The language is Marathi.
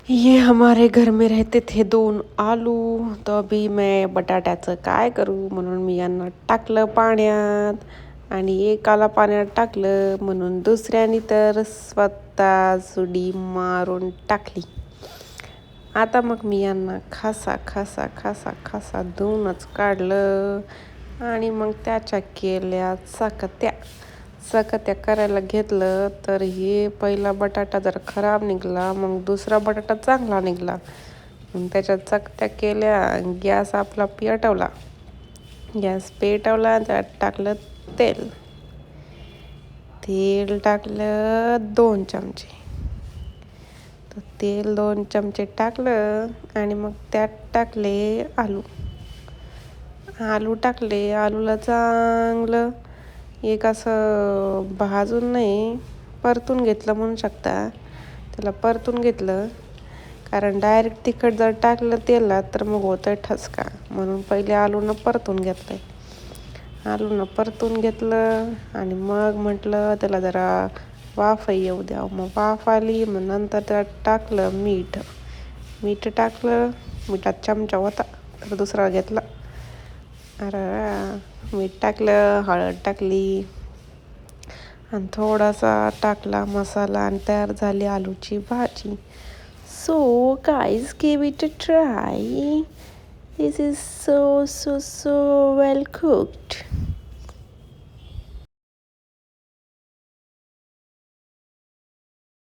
ये हमारे घर में रहते थे 2 आलू. तर अभी मैं बटाट्याचं काय करू म्हणून मी यांना टाकलं पाण्यात आणि एकाला पाण्यात टाकलं म्हणून दुसऱ्याने तर स्वतः उडी मारून टाकली. आता मग मी यांना खासा खासा खासा खासा धुवूनच काढलं आणि मग त्याच्या केल्या चकत्या. चकत्या करायला घेतलं तर हे पहिला बटाटा जरा खराब निघाला, मग दुसरा बटाटा चांगला निघाला. मग त्याच्या चकत्या केल्या. गॅस आपला पेटवला. गॅस पेटवला त्यात टाकलं तेल. तेल टाकलं 2 चमचे. तर तेल 2 चमचे टाकलं आणि मग त्यात टाकले आलू. आलू टाकले. आलूला चांगलं एक असं भाजून नाही, परतून घेतलं म्हणू शकता. त्याला परतून घेतलं, कारण डायरेक्ट तिखट जर टाकलं तेलात तर मग होतं ठसका. म्हणून पहिले आलूनं परतून घेतलं. आलूनं परतून घेतलं आणि मग म्हटलं त्याला जरा वाफ येऊ द्यावं. मग वाफ आली, मग नंतर त्यात टाकलं मीठ. मीठ टाकलं. मिठात चमचा होता तर दुसरा घेतला. मीठ टाकलं, हळद टाकली आणि थोडासा टाकला मसाला आणि तयार झाली आलूची भाजी. So guys, give it a try. This is so well cooked.